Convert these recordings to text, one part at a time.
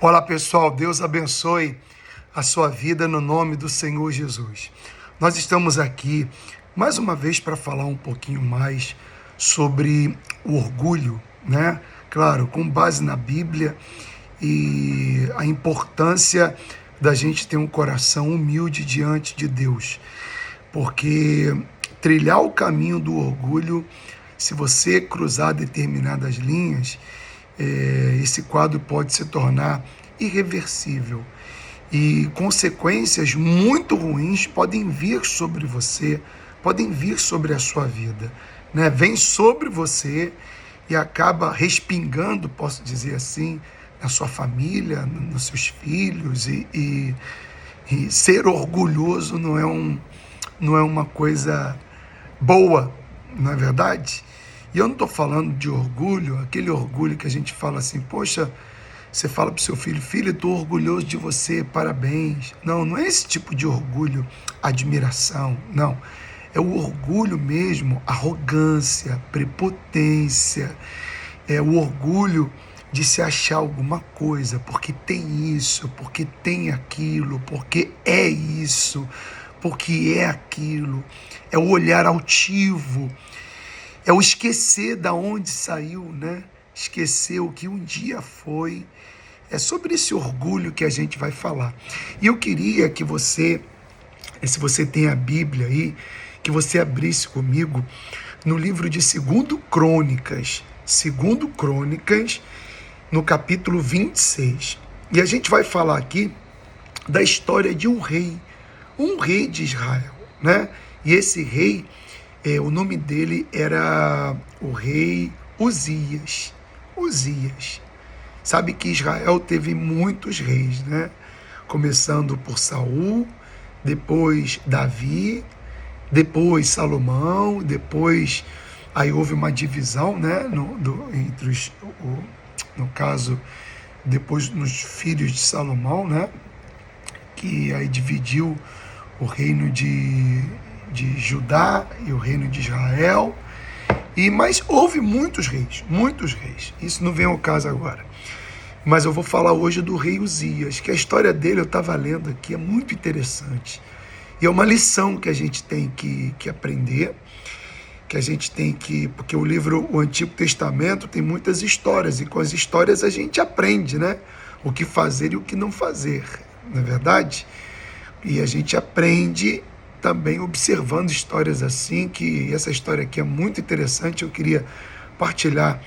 Olá pessoal, Deus abençoe a sua vida no nome do Senhor Jesus. Nós estamos aqui mais uma vez para falar um pouquinho mais sobre o orgulho, né? Claro, com base na Bíblia e a importância da gente ter um coração humilde diante de Deus, porque trilhar o caminho do orgulho, se você cruzar determinadas linhas, esse quadro pode se tornar irreversível e consequências muito ruins podem vir sobre você, podem vir sobre a sua vida, né? Vem sobre você e acaba respingando, posso dizer assim, na sua família, nos seus filhos e ser orgulhoso não é uma coisa boa, não é verdade? E eu não estou falando de orgulho, aquele orgulho que a gente fala assim, poxa, você fala para o seu filho, filho, estou orgulhoso de você, parabéns. Não é esse tipo de orgulho, admiração, não. É o orgulho mesmo, arrogância, prepotência, é o orgulho de se achar alguma coisa, porque tem isso, porque tem aquilo, porque é isso, porque é aquilo. É o olhar altivo, é o esquecer da onde saiu, né? Esquecer o que um dia foi. É sobre esse orgulho que a gente vai falar. E eu queria que você, se você tem a Bíblia aí, que você abrisse comigo no livro de 2 Crônicas, no capítulo 26. E a gente vai falar aqui da história de um rei de Israel, né? E esse rei, o nome dele era o rei Uzias. Sabe que Israel teve muitos reis, né? Começando por Saul, depois Davi, depois Salomão, depois aí houve uma divisão, né? Entre no caso, depois nos filhos de Salomão, né? Que aí dividiu o reino de Judá e o reino de Israel. Mas houve muitos reis. Isso não vem ao caso agora. Mas eu vou falar hoje do rei Uzias, que a história dele eu estava lendo aqui, é muito interessante. E é uma lição que a gente tem que aprender, porque o Antigo Testamento tem muitas histórias, e com as histórias a gente aprende, né? O que fazer e o que não fazer, não é verdade? E a gente aprende também observando histórias assim, que essa história aqui é muito interessante, eu queria partilhar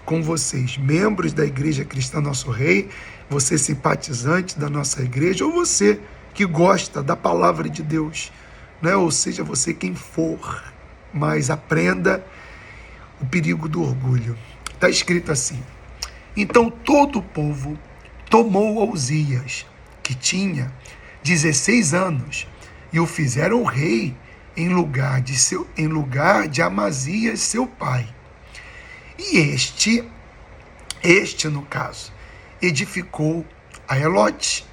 com vocês, membros da Igreja Cristã Nosso Rei, você simpatizante da nossa igreja, ou você que gosta da palavra de Deus, né? Ou seja, você quem for, mas aprenda o perigo do orgulho. Está escrito assim: então todo o povo tomou a Uzias, que tinha 16 anos, e o fizeram rei em lugar de Amazias, seu pai. E este no caso, edificou a Elote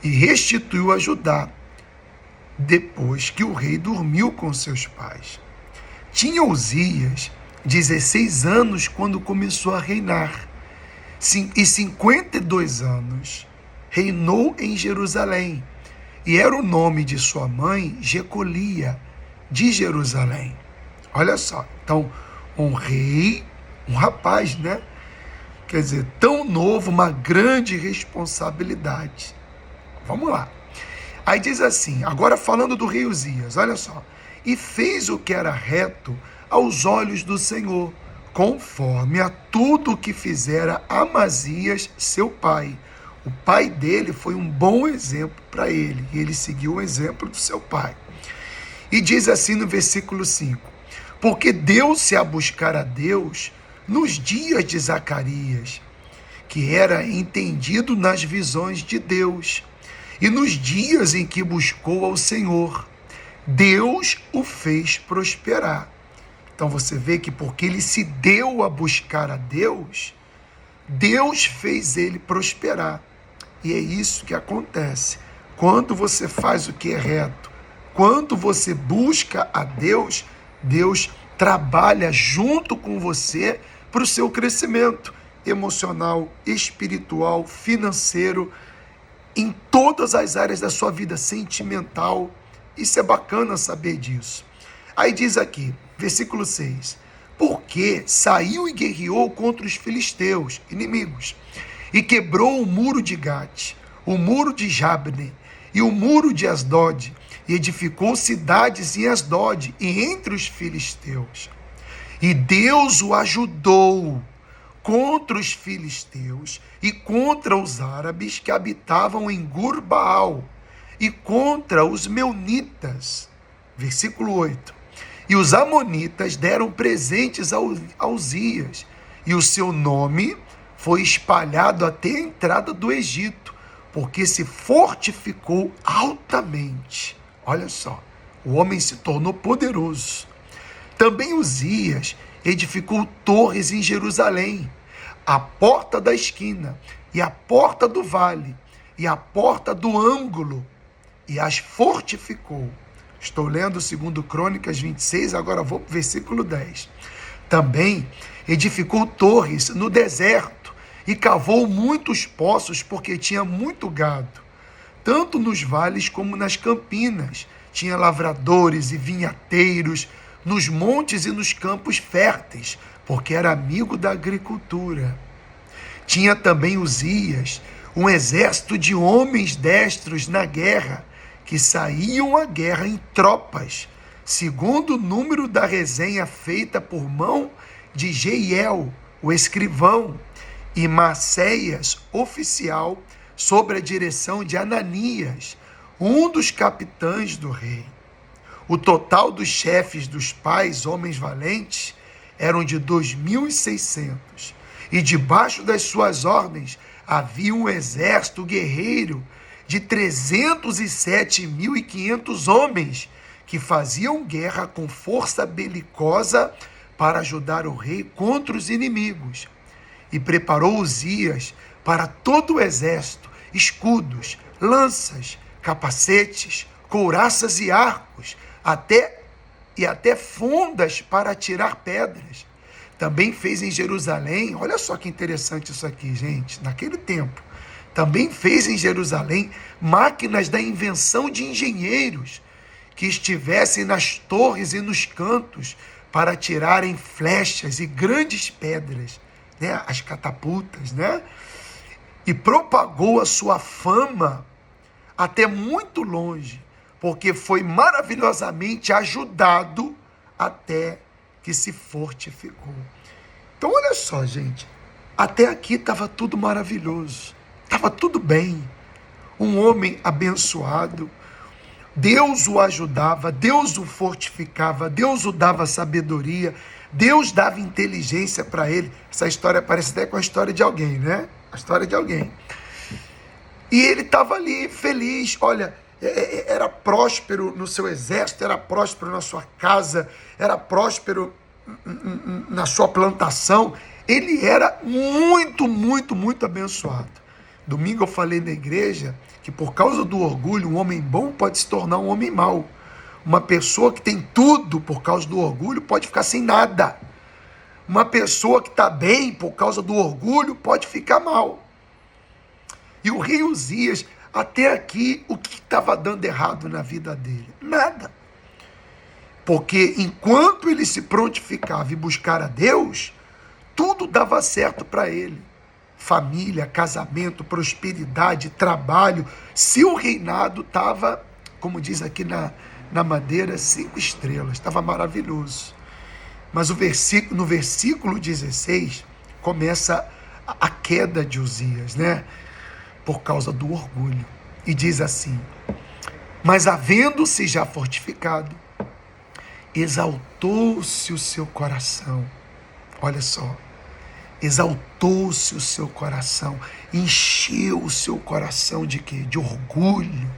e restituiu a Judá, depois que o rei dormiu com seus pais. Tinha Uzias 16 anos quando começou a reinar, e 52 anos reinou em Jerusalém, e era o nome de sua mãe Jecolia, de Jerusalém. Olha só, então, um rei, um rapaz, né? Quer dizer, tão novo, uma grande responsabilidade. Vamos lá. Aí diz assim, agora falando do rei Uzias, olha só. E fez o que era reto aos olhos do Senhor, conforme a tudo o que fizera Amazias, seu pai. O pai dele foi um bom exemplo para ele, e ele seguiu o exemplo do seu pai. E diz assim no versículo 5, porque deu-se a buscar a Deus nos dias de Zacarias, que era entendido nas visões de Deus, e nos dias em que buscou ao Senhor, Deus o fez prosperar. Então você vê que porque ele se deu a buscar a Deus, Deus fez ele prosperar. E é isso que acontece. Quando você faz o que é reto, quando você busca a Deus, Deus trabalha junto com você para o seu crescimento. emocional, espiritual, financeiro, em todas as áreas da sua vida sentimental. Isso é bacana saber disso. Aí diz aqui, versículo 6, porque saiu e guerreou contra os filisteus, inimigos, e quebrou o muro de Gate, o muro de Jabne e o muro de Asdod, e edificou cidades em Asdod e entre os filisteus. E Deus o ajudou contra os filisteus e contra os árabes que habitavam em Gur-Baal e contra os meunitas. Versículo 8. E os amonitas deram presentes a Uzias, e o seu nome foi espalhado até a entrada do Egito, porque se fortificou altamente. Olha só, o homem se tornou poderoso. Também Uzias edificou torres em Jerusalém, a porta da esquina, e a porta do vale, e a porta do ângulo, e as fortificou. Estou lendo 2 Crônicas 26, agora vou para o versículo 10. Também edificou torres no deserto, e cavou muitos poços, porque tinha muito gado, tanto nos vales como nas campinas. Tinha lavradores e vinhateiros, nos montes e nos campos férteis, porque era amigo da agricultura. Tinha também Uzias um exército de homens destros na guerra, que saíam à guerra em tropas, segundo o número da resenha feita por mão de Jeiel, o escrivão, e Maceias, oficial, sob a direção de Ananias, um dos capitães do rei. O total dos chefes dos pais, homens valentes, eram de 2.600, e debaixo das suas ordens havia um exército guerreiro de 307.500 homens, que faziam guerra com força belicosa para ajudar o rei contra os inimigos. E preparou Uzias para todo o exército escudos, lanças, capacetes, couraças e arcos, até fundas para atirar pedras. Também fez em Jerusalém, olha só que interessante isso aqui, gente, naquele tempo, também fez em Jerusalém máquinas da invenção de engenheiros, que estivessem nas torres e nos cantos para atirarem flechas e grandes pedras, né? As catapultas, né? E propagou a sua fama até muito longe, porque foi maravilhosamente ajudado até que se fortificou. Então, olha só, gente, até aqui estava tudo maravilhoso, estava tudo bem. Um homem abençoado, Deus o ajudava, Deus o fortificava, Deus o dava sabedoria, Deus dava inteligência para ele. Essa história parece até com a história de alguém, né? A história de alguém. E ele estava ali feliz, olha, era próspero no seu exército, era próspero na sua casa, era próspero na sua plantação. Ele era muito, muito, muito abençoado. Domingo eu falei na igreja que por causa do orgulho, um homem bom pode se tornar um homem mau. Uma pessoa que tem tudo por causa do orgulho pode ficar sem nada. Uma pessoa que está bem por causa do orgulho pode ficar mal. E o rei Uzias, até aqui, o que estava dando errado na vida dele? Nada. Porque enquanto ele se prontificava e buscar a Deus, tudo dava certo para ele. Família, casamento, prosperidade, trabalho. Seu reinado estava, como diz aqui na Madeira, 5 estrelas. Estava maravilhoso. Mas no versículo 16, começa a queda de Uzias, né? Por causa do orgulho. E diz assim: mas havendo-se já fortificado, exaltou-se o seu coração. Olha só. Exaltou-se o seu coração. Encheu o seu coração de quê? De orgulho.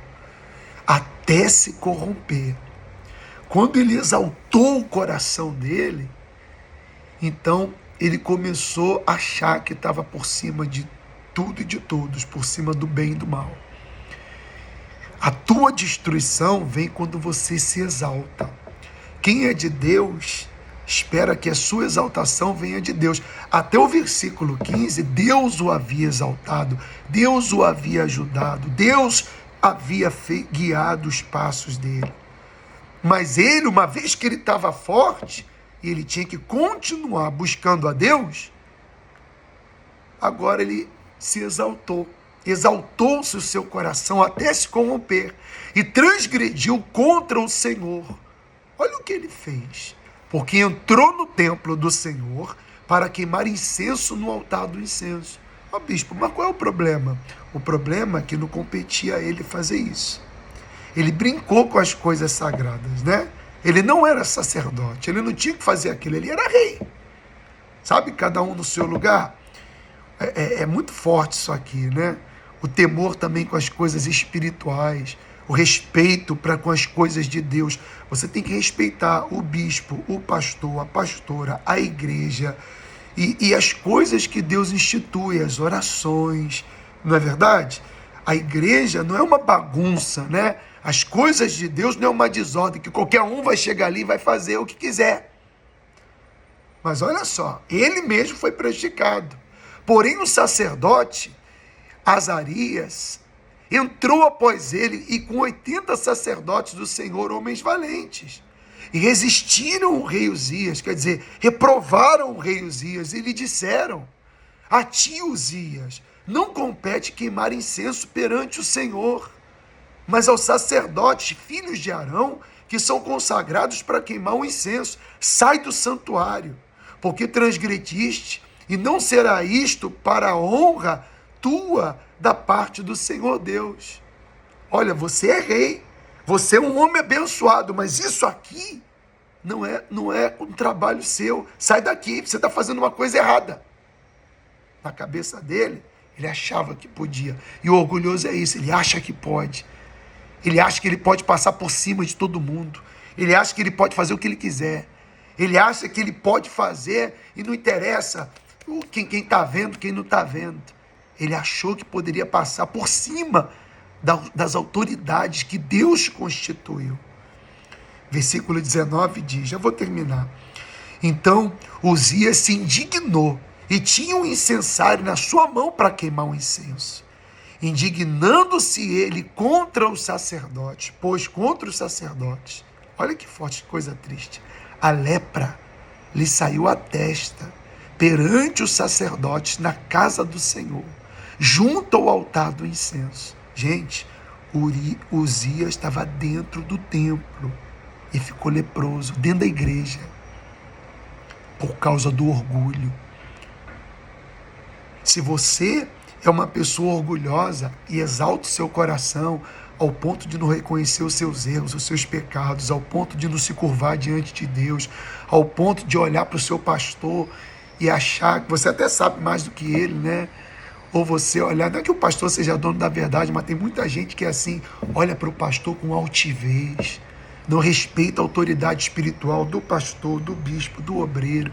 Até se corromper. Quando ele exaltou o coração dele, então ele começou a achar que estava por cima de tudo e de todos, por cima do bem e do mal. A tua destruição vem quando você se exalta. Quem é de Deus espera que a sua exaltação venha de Deus. Até o versículo 15, Deus o havia exaltado, Deus o havia ajudado, Deus havia guiado os passos dele. Mas ele, uma vez que ele estava forte, e ele tinha que continuar buscando a Deus, agora ele se exaltou. Exaltou-se o seu coração até se corromper e transgrediu contra o Senhor. Olha o que ele fez. Porque entrou no templo do Senhor para queimar incenso no altar do incenso. Ó, bispo, mas qual é o problema? O problema é que não competia a ele fazer isso. Ele brincou com as coisas sagradas, né? Ele não era sacerdote, ele não tinha que fazer aquilo, ele era rei. Sabe, cada um no seu lugar? É muito forte isso aqui, né? O temor também com as coisas espirituais, o respeito para com as coisas de Deus. Você tem que respeitar o bispo, o pastor, a pastora, a igreja e as coisas que Deus institui, as orações, não é verdade? A igreja não é uma bagunça, né? As coisas de Deus não é uma desordem, que qualquer um vai chegar ali e vai fazer o que quiser. Mas olha só, ele mesmo foi prejudicado. Porém, o sacerdote, Azarias, entrou após ele e com 80 sacerdotes do Senhor, homens valentes, e resistiram o rei Uzias, quer dizer, reprovaram o rei Uzias e lhe disseram: a ti, Uzias, não compete queimar incenso perante o Senhor, mas aos sacerdotes, filhos de Arão, que são consagrados para queimar o incenso. Sai do santuário, porque transgrediste, e não será isto para a honra tua da parte do Senhor Deus. Olha, você é rei, você é um homem abençoado, mas isso aqui não é um trabalho seu. Sai daqui, você está fazendo uma coisa errada. Na cabeça dele, ele achava que podia. E o orgulhoso é isso, ele acha que pode. Ele acha que ele pode passar por cima de todo mundo. Ele acha que ele pode fazer o que ele quiser. Ele acha que ele pode fazer e não interessa quem está vendo, quem não está vendo. Ele achou que poderia passar por cima das autoridades que Deus constituiu. Versículo 19 diz, já vou terminar. Então Uzias se indignou e tinha um incensário na sua mão para queimar um incenso. Indignando-se ele contra os sacerdotes, pois contra os sacerdotes, olha que forte, que coisa triste, a lepra lhe saiu à testa perante os sacerdotes na casa do Senhor, junto ao altar do incenso. Gente, Uzias estava dentro do templo e ficou leproso, dentro da igreja, por causa do orgulho. Se você é uma pessoa orgulhosa e exalta o seu coração ao ponto de não reconhecer os seus erros, os seus pecados, ao ponto de não se curvar diante de Deus, ao ponto de olhar para o seu pastor e achar que você até sabe mais do que ele, né? Ou você olhar, não é que o pastor seja dono da verdade, mas tem muita gente que é assim, olha para o pastor com altivez, não respeita a autoridade espiritual do pastor, do bispo, do obreiro.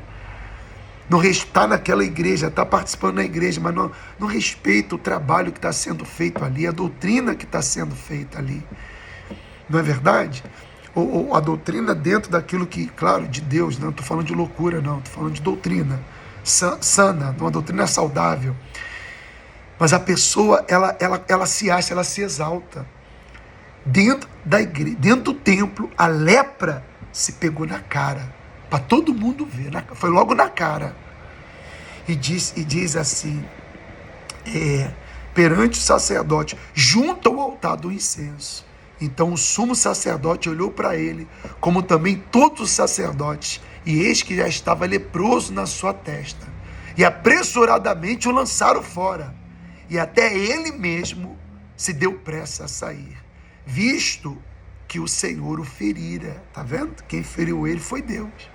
Não está naquela igreja, está participando da igreja, mas não respeita o trabalho que está sendo feito ali, a doutrina que está sendo feita ali. Não é verdade? Ou a doutrina dentro daquilo que, claro, de Deus, não estou falando de loucura, não, estou falando de doutrina sana, uma doutrina saudável. Mas a pessoa, ela se acha, ela se exalta. Dentro da igreja, dentro do templo, a lepra se pegou na cara. Para todo mundo ver, foi logo na cara. E diz assim, perante o sacerdote, junto ao altar do incenso. Então o sumo sacerdote olhou para ele, como também todos os sacerdotes, e eis que já estava leproso na sua testa. E apressuradamente o lançaram fora. E até ele mesmo se deu pressa a sair, visto que o Senhor o ferira. Está vendo? Quem feriu ele foi Deus.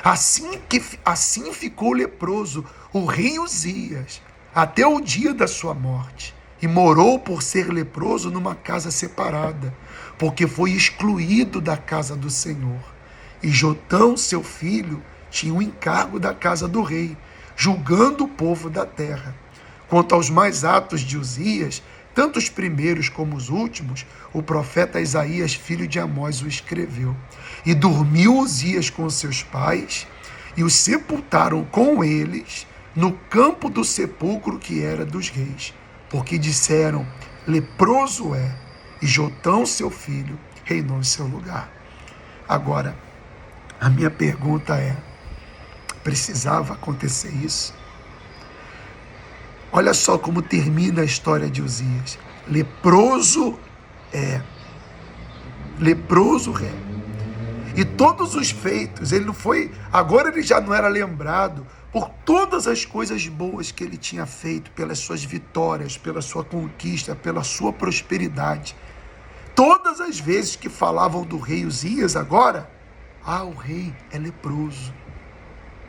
Assim ficou leproso o rei Uzias até o dia da sua morte, e morou por ser leproso numa casa separada, porque foi excluído da casa do Senhor. E Jotão, seu filho, tinha o encargo da casa do rei, julgando o povo da terra. Quanto aos mais atos de Uzias, Tanto os primeiros como os últimos, o profeta Isaías, filho de Amós, o escreveu. E dormiu Uzias com seus pais, e o sepultaram com eles no campo do sepulcro que era dos reis, porque disseram: leproso é, e Jotão, seu filho, reinou em seu lugar. Agora, a minha pergunta é: precisava acontecer isso? Olha só como termina a história de Uzias. Leproso é. Leproso é. E todos os feitos, ele não foi. Agora ele já não era lembrado por todas as coisas boas que ele tinha feito, pelas suas vitórias, pela sua conquista, pela sua prosperidade. Todas as vezes que falavam do rei Uzias agora, o rei é leproso.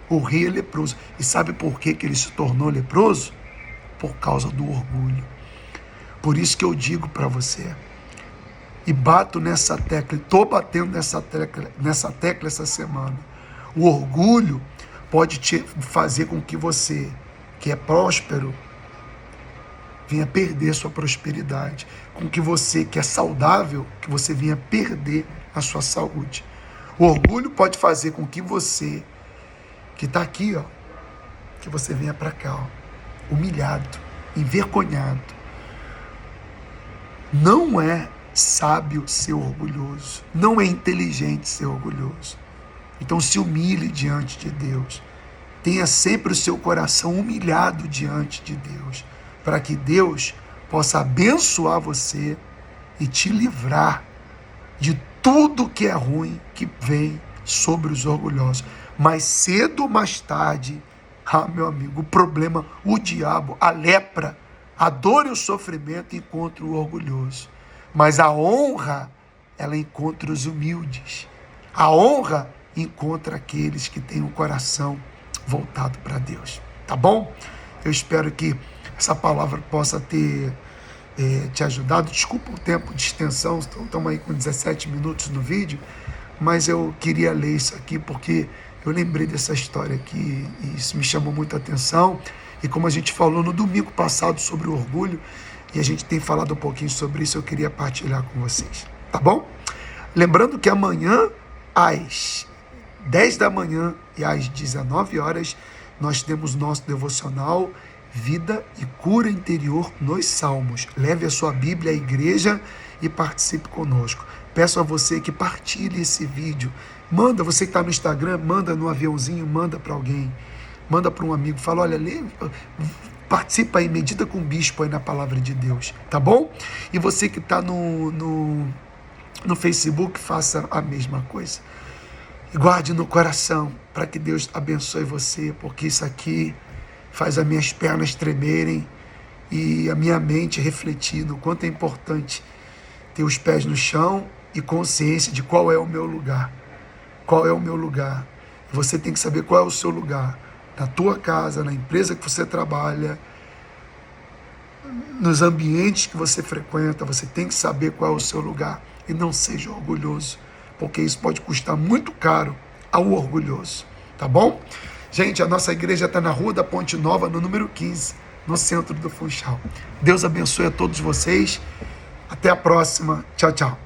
O rei é leproso. E sabe por que ele se tornou leproso? Por causa do orgulho. Por isso que eu digo para você, e bato nessa tecla, estou batendo nessa tecla essa semana, o orgulho pode te fazer com que você, que é próspero, venha perder sua prosperidade, com que você, que é saudável, que você venha perder a sua saúde. O orgulho pode fazer com que você, que está aqui, que você venha para cá, humilhado, envergonhado. Não é sábio ser orgulhoso, não é inteligente ser orgulhoso. Então se humilhe diante de Deus, tenha sempre o seu coração humilhado diante de Deus, para que Deus possa abençoar você e te livrar de tudo que é ruim que vem sobre os orgulhosos. Mais cedo ou mais tarde, meu amigo, o problema, o diabo, a lepra, a dor e o sofrimento encontram o orgulhoso. Mas a honra, ela encontra os humildes. A honra encontra aqueles que têm o coração voltado para Deus. Tá bom? Eu espero que essa palavra possa ter te ajudado. Desculpa o tempo de extensão, estamos aí com 17 minutos no vídeo, mas eu queria ler isso aqui porque eu lembrei dessa história aqui e isso me chamou muita atenção. E como a gente falou no domingo passado sobre o orgulho, e a gente tem falado um pouquinho sobre isso, eu queria partilhar com vocês, tá bom? Lembrando que amanhã, às 10 da manhã e às 19 horas, nós temos nosso devocional Vida e Cura Interior nos Salmos. Leve a sua Bíblia à igreja e participe conosco. Peço a você que partilhe esse vídeo. Manda, você que está no Instagram, manda no aviãozinho, manda para alguém. Manda para um amigo, fala, olha, participa aí, medita com o bispo aí na palavra de Deus, tá bom? E você que está no Facebook, faça a mesma coisa. E guarde no coração, para que Deus abençoe você, porque isso aqui faz as minhas pernas tremerem e a minha mente refletir no quanto é importante ter os pés no chão e consciência de qual é o meu lugar. Qual é o meu lugar? Você tem que saber qual é o seu lugar. Na tua casa, na empresa que você trabalha, nos ambientes que você frequenta, você tem que saber qual é o seu lugar. E não seja orgulhoso, porque isso pode custar muito caro ao orgulhoso. Tá bom? Gente, a nossa igreja está na Rua da Ponte Nova, no número 15, no centro do Funchal. Deus abençoe a todos vocês. Até a próxima. Tchau, tchau.